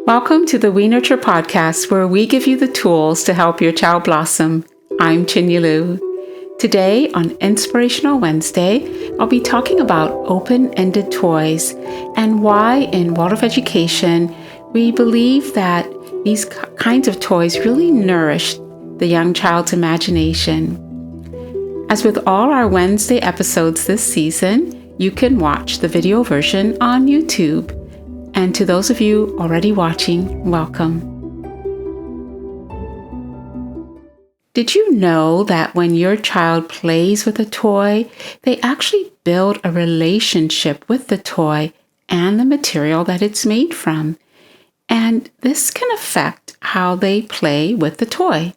Welcome to the We Nurture podcast, where we give you the tools to help your child blossom. I'm Chinya Lu. Today on Inspirational Wednesday, I'll be talking about open-ended toys and why in World of Education, we believe that these kinds of toys really nourish the young child's imagination. As with all our Wednesday episodes this season, you can watch the video version on YouTube. And to those of you already watching, welcome. Did you know that when your child plays with a toy, they actually build a relationship with the toy and the material that it's made from? And this can affect how they play with the toy.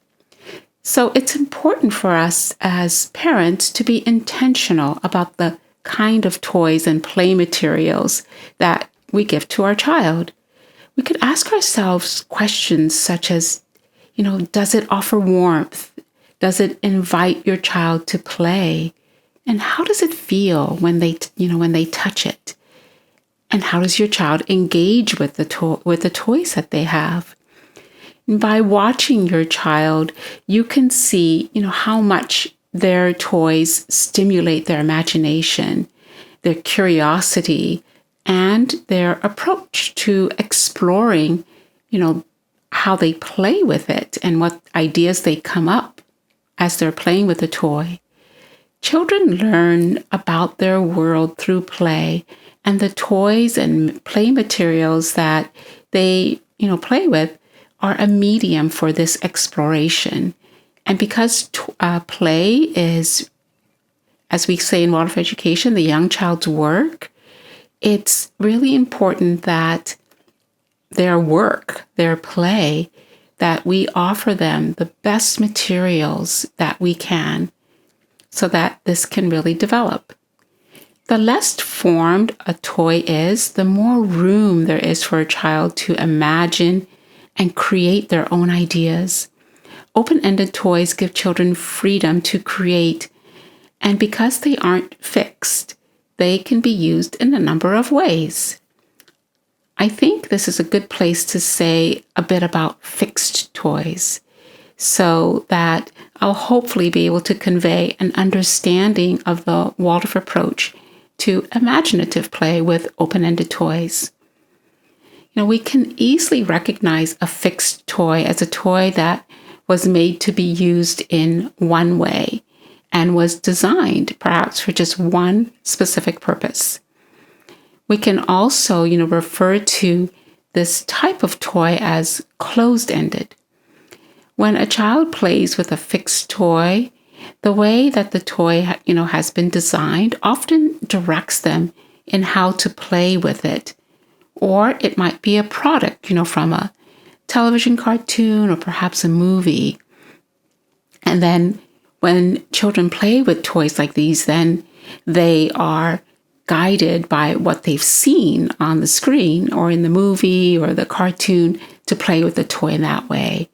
So it's important for us as parents to be intentional about the kind of toys and play materials that we give to our child. We could ask ourselves questions such as, does it offer warmth? Does it invite your child to play? And how does it feel when they touch it? And how does your child engage with the toys that they have? And by watching your child, you can see, how much their toys stimulate their imagination, their curiosity, and their approach to exploring, how they play with it and what ideas they come up as they're playing with the toy. Children learn about their world through play, and the toys and play materials that they, play with are a medium for this exploration. And because play is, as we say in World of Education, the young child's work, it's really important that their work, their play, that we offer them the best materials that we can so that this can really develop. The less formed a toy is, the more room there is for a child to imagine and create their own ideas. Open-ended toys give children freedom to create, and because they aren't fixed, they can be used in a number of ways. I think this is a good place to say a bit about fixed toys so that I'll hopefully be able to convey an understanding of the Waldorf approach to imaginative play with open-ended toys. We can easily recognize a fixed toy as a toy that was made to be used in one way and was designed perhaps for just one specific purpose. We can also, refer to this type of toy as closed-ended. When a child plays with a fixed toy, the way that the toy, has been designed often directs them in how to play with it. Or it might be a product, from a television cartoon or perhaps a movie. And then when children play with toys like these, then they are guided by what they've seen on the screen or in the movie or the cartoon to play with the toy in that way.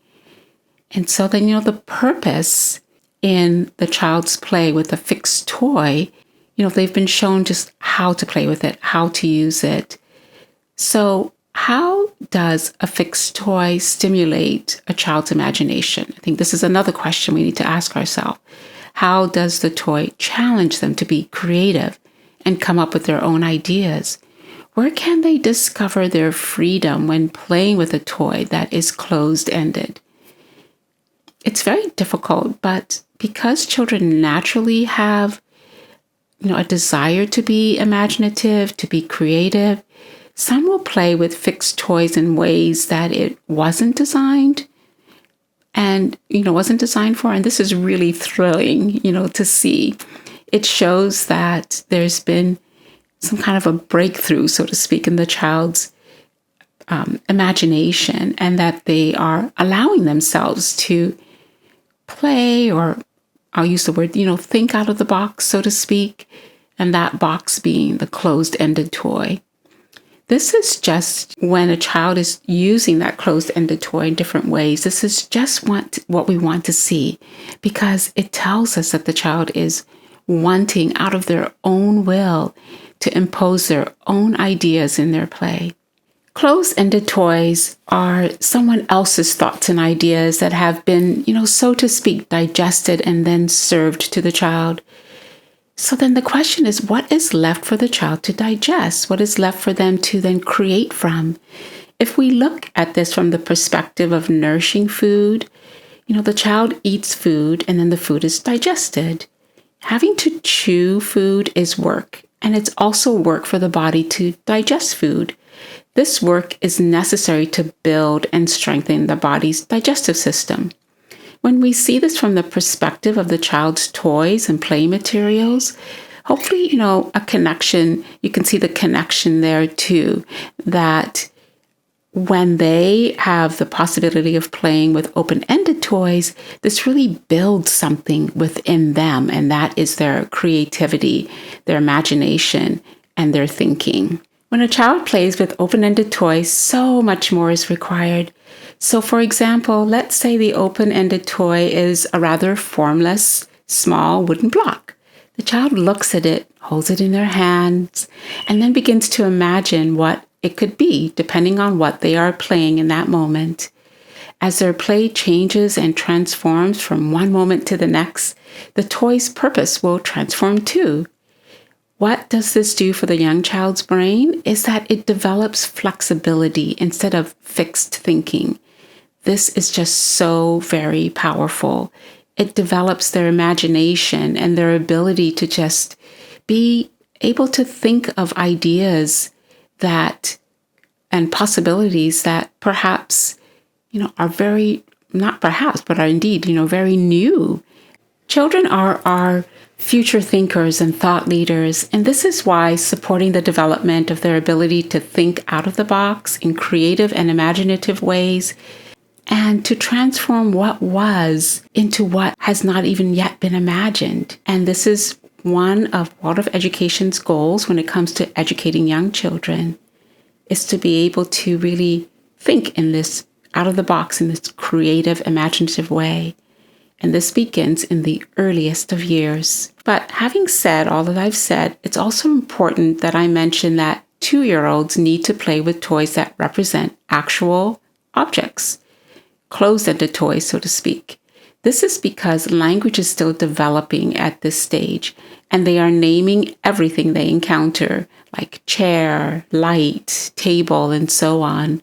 And so then, the purpose in the child's play with a fixed toy, they've been shown just how to play with it, how to use it. So how does a fixed toy stimulate a child's imagination? I think this is another question we need to ask ourselves. How does the toy challenge them to be creative and come up with their own ideas? Where can they discover their freedom when playing with a toy that is closed-ended? It's very difficult, but because children naturally have, a desire to be imaginative, to be creative, some will play with fixed toys in ways that it wasn't designed and, wasn't designed for. And this is really thrilling, to see. It shows that there's been some kind of a breakthrough, so to speak, in the child's imagination, and that they are allowing themselves to play, or I'll use the word, think out of the box, so to speak, and that box being the closed-ended toy. This is just when a child is using that closed-ended toy in different ways. This is just what we want to see, because it tells us that the child is wanting out of their own will to impose their own ideas in their play. Closed-ended toys are someone else's thoughts and ideas that have been, so to speak, digested and then served to the child. So then the question is, what is left for the child to digest? What is left for them to then create from? If we look at this from the perspective of nourishing food, the child eats food and then the food is digested. Having to chew food is work, and it's also work for the body to digest food. This work is necessary to build and strengthen the body's digestive system. When we see this from the perspective of the child's toys and play materials, hopefully, a connection, you can see the connection there too, that when they have the possibility of playing with open-ended toys, this really builds something within them, and that is their creativity, their imagination, and their thinking. When a child plays with open-ended toys, so much more is required. So for example, let's say the open-ended toy is a rather formless, small wooden block. The child looks at it, holds it in their hands, and then begins to imagine what it could be, depending on what they are playing in that moment. As their play changes and transforms from one moment to the next, the toy's purpose will transform too. What does this do for the young child's brain is that it develops flexibility instead of fixed thinking. This is just so very powerful. It develops their imagination and their ability to just be able to think of ideas and possibilities that perhaps, are very, not perhaps, but are indeed, very new. Children are our future thinkers and thought leaders, and this is why supporting the development of their ability to think out of the box in creative and imaginative ways, and to transform what was into what has not even yet been imagined. And this is one of World of Education's goals when it comes to educating young children, is to be able to really think in this out of the box, in this creative, imaginative way. And this begins in the earliest of years. But having said all that I've said, it's also important that I mention that 2-year-olds need to play with toys that represent actual objects, closed-ended toys, so to speak. This is because language is still developing at this stage, and they are naming everything they encounter, like chair, light, table, and so on.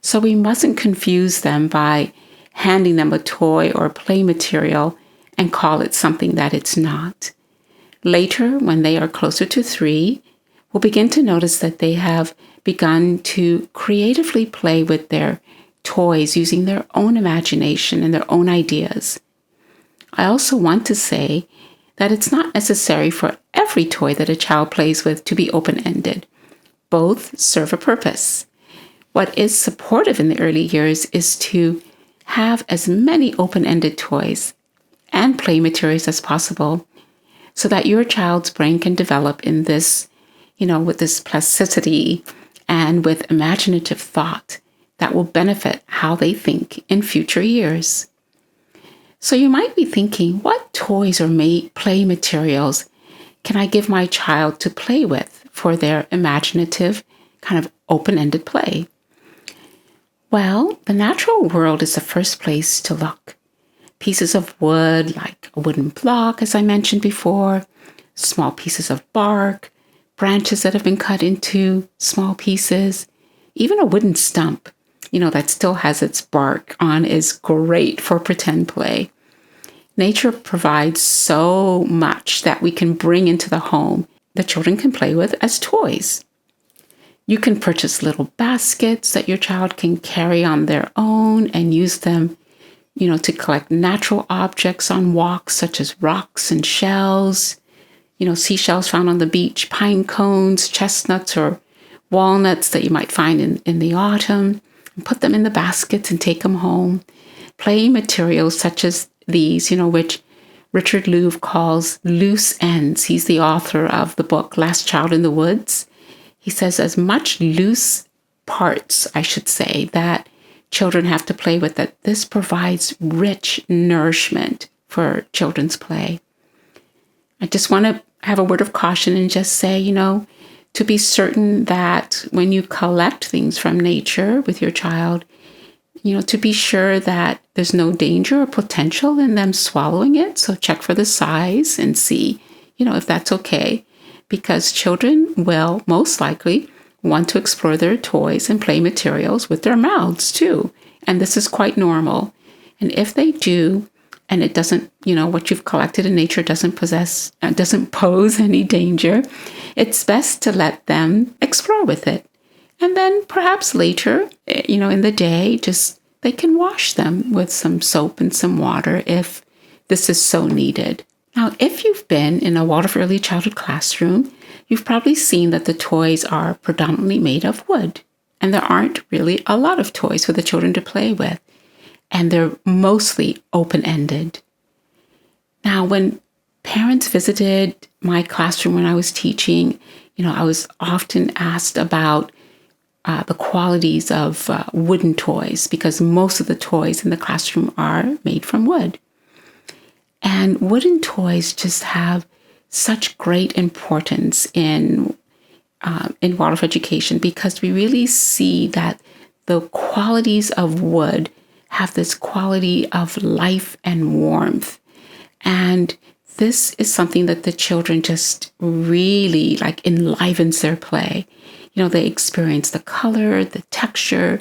So we mustn't confuse them by handing them a toy or play material and call it something that it's not. Later, when they are closer to 3, we'll begin to notice that they have begun to creatively play with their toys using their own imagination and their own ideas. I also want to say that it's not necessary for every toy that a child plays with to be open-ended. Both serve a purpose. What is supportive in the early years is to have as many open-ended toys and play materials as possible so that your child's brain can develop in this, with this plasticity and with imaginative thought that will benefit how they think in future years. So you might be thinking, what toys or play materials can I give my child to play with for their imaginative, kind of open-ended play? Well, the natural world is the first place to look. Pieces of wood, like a wooden block, as I mentioned before, small pieces of bark, branches that have been cut into small pieces, even a wooden stump, that still has its bark on is great for pretend play. Nature provides so much that we can bring into the home that children can play with as toys. You can purchase little baskets that your child can carry on their own and use them, to collect natural objects on walks, such as rocks and shells, seashells found on the beach, pine cones, chestnuts, or walnuts that you might find in the autumn, and put them in the baskets and take them home. Play materials such as these, which Richard Louv calls loose ends. He's the author of the book Last Child in the Woods. He says as much loose parts, I should say, that children have to play with, that this provides rich nourishment for children's play. I just want to have a word of caution and just say, to be certain that when you collect things from nature with your child, to be sure that there's no danger or potential in them swallowing it. So check for the size and see, if that's okay. Because children will most likely want to explore their toys and play materials with their mouths too. And this is quite normal. And if they do, and it doesn't, what you've collected in nature doesn't pose any danger, it's best to let them explore with it. And then perhaps later, in the day, they can wash them with some soap and some water if this is so needed. Now, if you've been in a Waldorf Early Childhood classroom, you've probably seen that the toys are predominantly made of wood. And there aren't really a lot of toys for the children to play with. And they're mostly open-ended. Now, when parents visited my classroom when I was teaching, I was often asked about the qualities of wooden toys, because most of the toys in the classroom are made from wood. And wooden toys just have such great importance in Waldorf education, because we really see that the qualities of wood have this quality of life and warmth. And this is something that the children just really enlivens their play. They experience the color, the texture,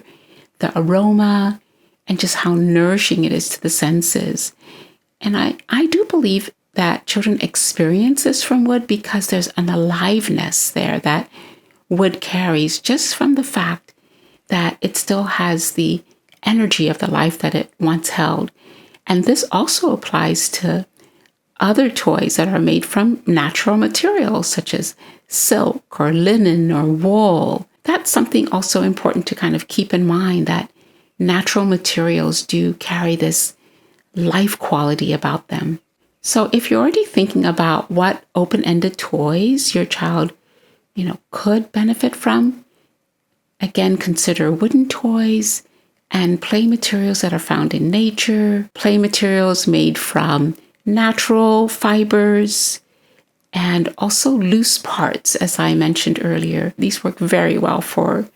the aroma, and just how nourishing it is to the senses. And I do believe that children experience this from wood because there's an aliveness there that wood carries, just from the fact that it still has the energy of the life that it once held. And this also applies to other toys that are made from natural materials, such as silk or linen or wool. That's something also important to kind of keep in mind, that natural materials do carry this life quality about them. So if you're already thinking about what open-ended toys your child, could benefit from, again, consider wooden toys and play materials that are found in nature, play materials made from natural fibers, and also loose parts, as I mentioned earlier. These work very well for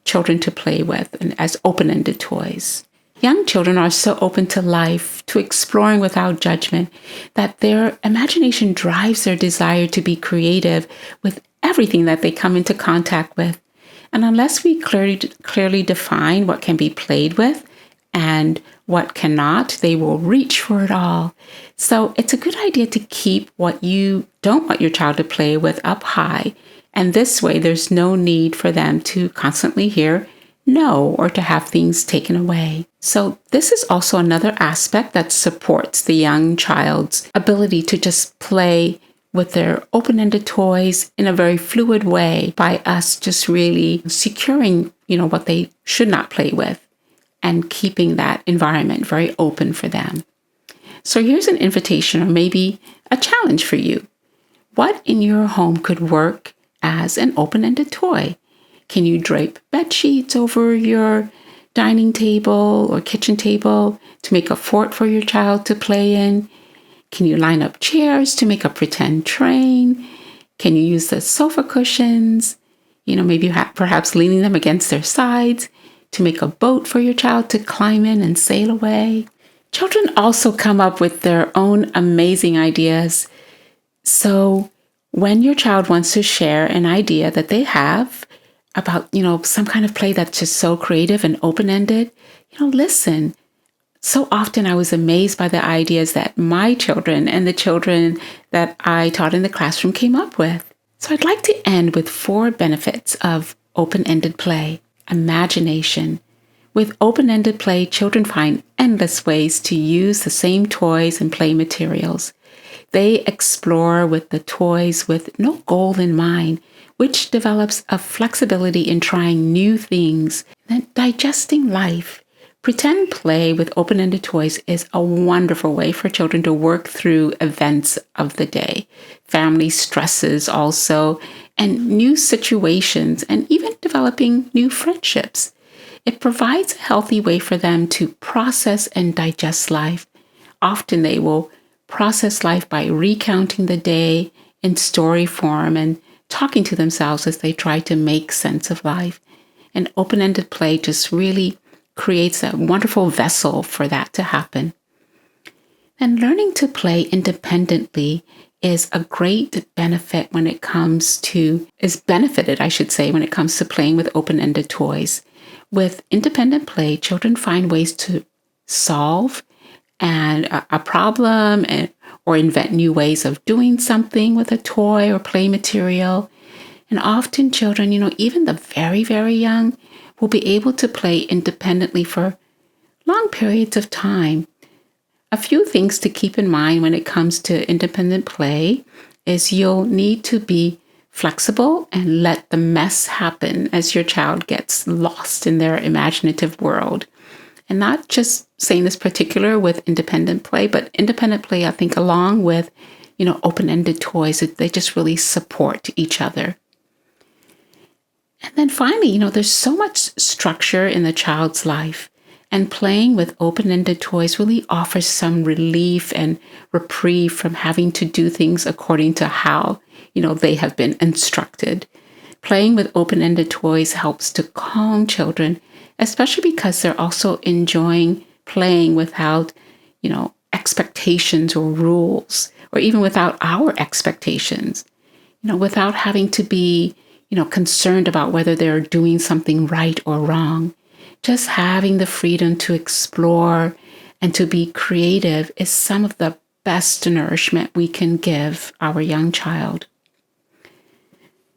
children to play with and as open-ended toys. Young children are so open to life, to exploring without judgment, that their imagination drives their desire to be creative with everything that they come into contact with. And unless we clearly define what can be played with and what cannot, they will reach for it all. So it's a good idea to keep what you don't want your child to play with up high. And this way, there's no need for them to constantly hear no or to have things taken away. So this is also another aspect that supports the young child's ability to just play with their open-ended toys in a very fluid way, by us just really securing, what they should not play with and keeping that environment very open for them. So here's an invitation, or maybe a challenge for you. What in your home could work as an open-ended toy? Can you drape bed sheets over your dining table or kitchen table to make a fort for your child to play in? Can you line up chairs to make a pretend train? Can you use the sofa cushions, maybe perhaps leaning them against their sides to make a boat for your child to climb in and sail away? Children also come up with their own amazing ideas. So when your child wants to share an idea that they have about, some kind of play that's just so creative and open-ended, listen. So often I was amazed by the ideas that my children and the children that I taught in the classroom came up with. So I'd like to end with 4 benefits of open-ended play. Imagination. With open-ended play, children find endless ways to use the same toys and play materials. They explore with the toys with no goal in mind, which develops a flexibility in trying new things, then digesting life. Pretend play with open-ended toys is a wonderful way for children to work through events of the day, family stresses also, and new situations, and even developing new friendships. It provides a healthy way for them to process and digest life. Often they will process life by recounting the day in story form and talking to themselves as they try to make sense of life. And open-ended play just really creates a wonderful vessel for that to happen. And learning to play independently is a great benefit when it comes to, is benefited, I should say, when it comes to playing with open-ended toys. With independent play, children find ways to solve a problem or invent new ways of doing something with a toy or play material. And often children, even the very, very young, will be able to play independently for long periods of time. A few things to keep in mind when it comes to independent play is you'll need to be flexible and let the mess happen as your child gets lost in their imaginative world. And not just saying this particular with independent play, but independent play, I think, along with, open-ended toys, they just really support each other. And then finally, there's so much structure in the child's life. And playing with open-ended toys really offers some relief and reprieve from having to do things according to how, they have been instructed. Playing with open-ended toys helps to calm children, especially because they're also enjoying playing without, expectations or rules, or even without our expectations, without having to be, concerned about whether they're doing something right or wrong. Just having the freedom to explore and to be creative is some of the best nourishment we can give our young child.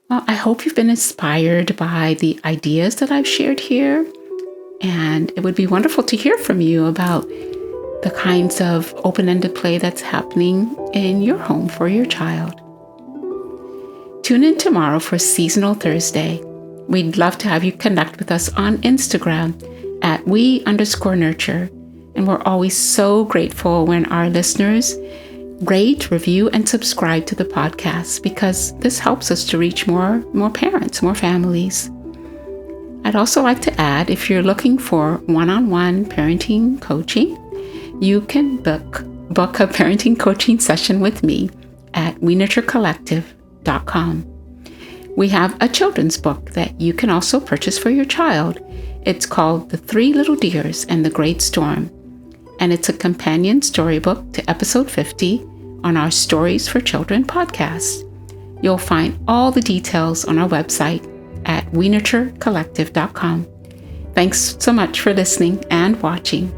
Well, I hope you've been inspired by the ideas that I've shared here, and it would be wonderful to hear from you about the kinds of open-ended play that's happening in your home for your child. Tune in tomorrow for Seasonal Thursday. We'd love to have you connect with us on Instagram at @we_nurture. And we're always so grateful when our listeners rate, review, and subscribe to the podcast, because this helps us to reach more parents, more families. I'd also like to add, if you're looking for one-on-one parenting coaching, you can book a parenting coaching session with me at WeNurtureCollective.com. We have a children's book that you can also purchase for your child. It's called The Three Little Deers and the Great Storm, and it's a companion storybook to episode 50 on our Stories for Children podcast. You'll find all the details on our website at WeNurtureCollective.com. Thanks so much for listening and watching.